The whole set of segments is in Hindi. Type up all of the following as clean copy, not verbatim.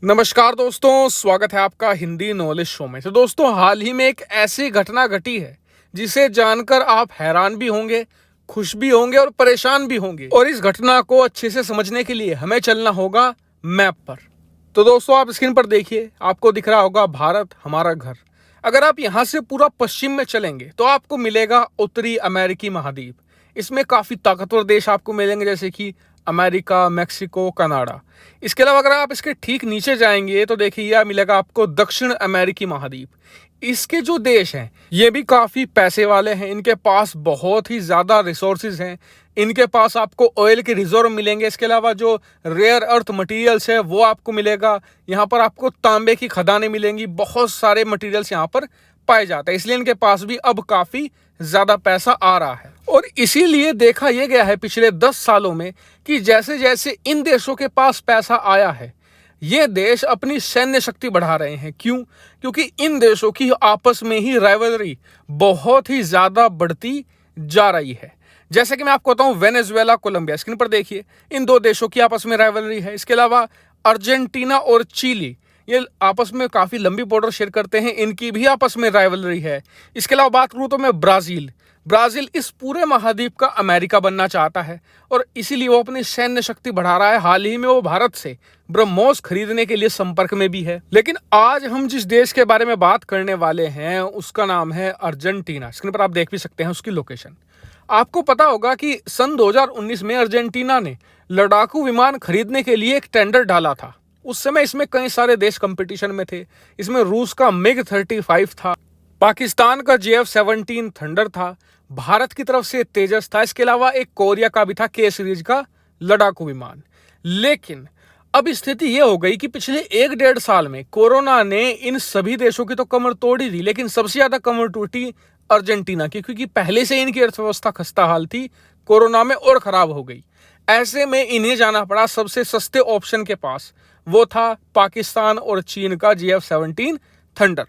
नमस्कार दोस्तों, स्वागत है आपका हिंदी नॉलेज शो में। तो दोस्तों, हाल ही में एक ऐसी घटना घटी है जिसे जानकर आप हैरान भी होंगे, खुश भी होंगे और परेशान भी होंगे। और इस घटना को अच्छे से समझने के लिए हमें चलना होगा मैप पर। तो दोस्तों, आप स्क्रीन पर देखिए, आपको दिख रहा होगा भारत हमारा घर। अगर आप यहाँ से पूरा पश्चिम में चलेंगे तो आपको मिलेगा उत्तरी अमेरिकी महाद्वीप। इसमें काफ़ी ताकतवर देश आपको मिलेंगे, जैसे कि अमेरिका, मेक्सिको, कनाडा। इसके अलावा अगर आप इसके ठीक नीचे जाएंगे तो देखिए यह मिलेगा आपको दक्षिण अमेरिकी महाद्वीप। इसके जो देश हैं ये भी काफ़ी पैसे वाले हैं, इनके पास बहुत ही ज़्यादा रिसोर्सेज हैं। इनके पास आपको ऑयल के रिजर्व मिलेंगे। इसके अलावा जो रेयर अर्थ मटेरियल्स है वो आपको मिलेगा। यहाँ पर आपको तांबे की खदानें मिलेंगी, बहुत सारे मटेरियल्स यहाँ पर पाए जाते हैं। इसलिए इनके पास भी अब काफ़ी ज़्यादा पैसा आ रहा है। और इसीलिए देखा यह गया है पिछले 10 सालों में कि जैसे जैसे इन देशों के पास पैसा आया है, ये देश अपनी सैन्य शक्ति बढ़ा रहे हैं। क्यों? क्योंकि इन देशों की आपस में ही राइवलरी बहुत ही ज़्यादा बढ़ती जा रही है। जैसे कि मैं आपको बताऊं, वेनेजुएला, कोलंबिया, स्क्रीन पर देखिए, इन दो देशों की आपस में राइवलरी है। इसके अलावा अर्जेंटीना और चिली, ये आपस में काफ़ी लंबी बॉर्डर शेयर करते हैं, इनकी भी आपस में राइवलरी है। इसके अलावा बात करूँ तो मैं ब्राज़ील इस पूरे महाद्वीप का अमेरिका बनना चाहता है और इसीलिए वो अपनी सैन्य शक्ति बढ़ा रहा है। हाल ही में वो भारत से ब्रह्मोस खरीदने के लिए संपर्क में भी है। लेकिन आज हम जिस देश के बारे में बात करने वाले हैं उसका नाम है अर्जेंटीना। स्क्रीन पर आप देख भी सकते हैं उसकी लोकेशन। आपको पता होगा कि सन 2019 में अर्जेंटीना ने लड़ाकू विमान खरीदने के लिए एक टेंडर डाला था। उस समय इसमें कई सारे देश कंपटीशन में थे। इसमें रूस का MiG-35 था, पाकिस्तान का JF-17 थंडर था, भारत की तरफ से तेजस था। इसके अलावा एक कोरिया का भी था, K सीरीज का लड़ाकू विमान। लेकिन अब स्थिति यह हो गई कि पिछले 1-1.5 साल में कोरोना ने इन सभी देशों की तो कमर तोड़ ही दी, लेकिन सबसे ज्यादा कमर टूटी अर्जेंटीना की, क्योंकि पहले से इनकी अर्थव्यवस्था खस्ता हाल थी, कोरोना में और खराब हो गई। ऐसे में इन्हें जाना पड़ा सबसे सस्ते ऑप्शन के पास, वो था पाकिस्तान और चीन का JF-17 थंडर।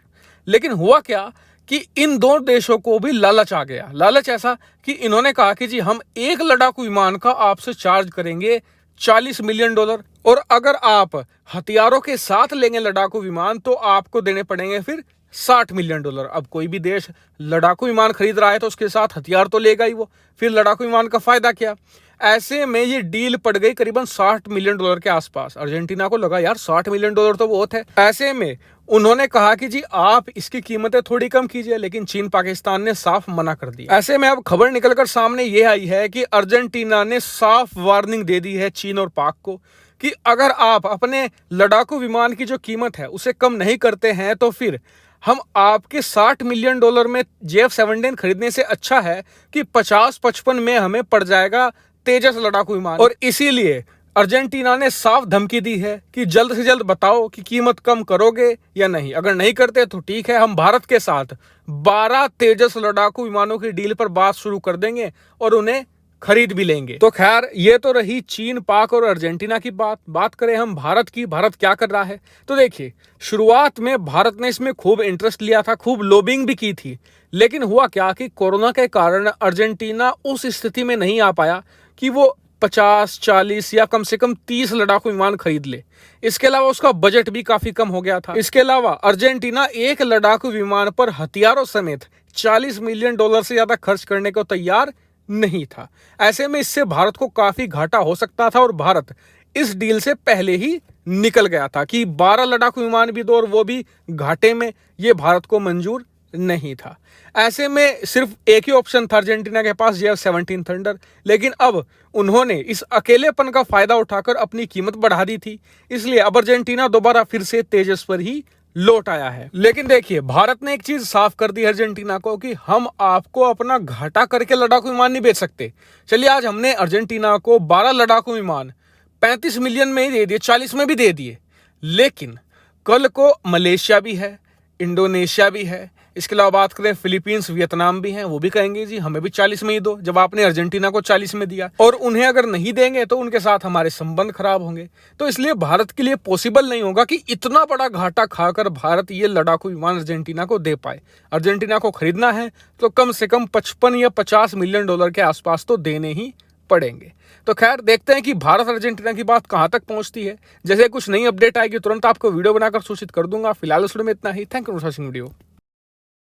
लेकिन हुआ क्या कि इन दो देशों को भी लालच आ गया। लालच ऐसा कि इन्होंने कहा कि जी हम एक लड़ाकू विमान का आपसे चार्ज करेंगे $40 मिलियन, और अगर आप हथियारों के साथ लेंगे लड़ाकू विमान तो आपको देने पड़ेंगे फिर $60 मिलियन। अब कोई भी देश लड़ाकू विमान खरीद रहा है तो उसके साथ हथियार तो लेगा ही वो, फिर लड़ाकू विमान का फायदा क्या। ऐसे में ये डील पड़ गई करीबन $60 मिलियन के आसपास। अर्जेंटीना को लगा यार $60 मिलियन तो बहुत है। ऐसे में उन्होंने कहा कि जी आप इसकी कीमतें थोड़ी कम कीजिए, लेकिन चीन पाकिस्तान ने साफ मना कर दिया। ऐसे में अब खबर निकलकर सामने ये आई है कि अर्जेंटीना ने साफ वार्निंग दे दी है चीन और पाक को कि अगर आप अपने लड़ाकू विमान की जो कीमत है उसे कम नहीं करते हैं तो फिर हम आपके $60 मिलियन में JF-17 खरीदने से अच्छा है कि 50-55 में हमें पड़ जाएगा तेजस लड़ाकू विमान। और इसीलिए अर्जेंटीना ने साफ धमकी दी है कि जल्द से जल्द बताओ कि कीमत कम करोगे या नहीं। अगर नहीं करते तो ठीक है, हम भारत के साथ 12 तेजस लड़ाकू विमानों की डील पर बात शुरू कर देंगे और उन्हें खरीद भी लेंगे। तो खैर, ये तो रही चीन, पाक और अर्जेंटीना की बात करें हम भारत की। भारत क्या कर रहा है तो देखिए, शुरुआत में भारत ने इसमें खूब इंटरेस्ट लिया था, खूब लॉबिंग भी की थी। लेकिन हुआ क्या कि कोरोना के कारण अर्जेंटीना उस स्थिति में नहीं आ पाया कि वो 50, 40 या कम से कम 30 लड़ाकू विमान खरीद ले। इसके अलावा उसका बजट भी काफी कम हो गया था। इसके अलावा अर्जेंटीना एक लड़ाकू विमान पर हथियारों समेत $40 मिलियन से ज्यादा खर्च करने को तैयार नहीं था। ऐसे में इससे भारत को काफी घाटा हो सकता था और भारत इस डील से पहले ही निकल गया था कि 12 लड़ाकू विमान भी दो और वो भी घाटे में। ये भारत को मंजूर नहीं था। ऐसे में सिर्फ एक ही ऑप्शन था अर्जेंटीना के पास, JF-17 थंडर। लेकिन अब उन्होंने इस अकेलेपन का फायदा उठाकर अपनी कीमत बढ़ा दी थी, इसलिए अब अर्जेंटीना दोबारा फिर से तेजस पर ही लौट आया है। लेकिन देखिए, भारत ने एक चीज साफ कर दी अर्जेंटीना को कि हम आपको अपना घाटा करके लड़ाकू विमान नहीं बेच सकते। चलिए, आज हमने अर्जेंटीना को 12 लड़ाकू विमान 35 मिलियन में ही दे दिए, 40 में भी दे दिए। लेकिन कल को मलेशिया भी है, इंडोनेशिया भी है, इसके अलावा बात करें फिलीपींस, वियतनाम भी हैं, वो भी कहेंगे जी हमें भी 40 में ही दो, जब आपने अर्जेंटीना को 40 में दिया। और उन्हें अगर नहीं देंगे तो उनके साथ हमारे संबंध खराब होंगे। तो इसलिए भारत के लिए पॉसिबल नहीं होगा कि इतना बड़ा घाटा खाकर भारत ये लड़ाकू विमान अर्जेंटीना को दे पाए। अर्जेंटीना को खरीदना है तो कम से कम 55 या $50 मिलियन के आसपास तो देने ही पड़ेंगे। तो खैर देखते हैं कि भारत अर्जेंटीना की बात कहां तक पहुंचती है। जैसे कुछ नई अपडेट आएगी तुरंत आपको वीडियो बनाकर सूचित कर दूंगा। फिलहाल इस वीडियो में इतना ही। Thank you for watching video.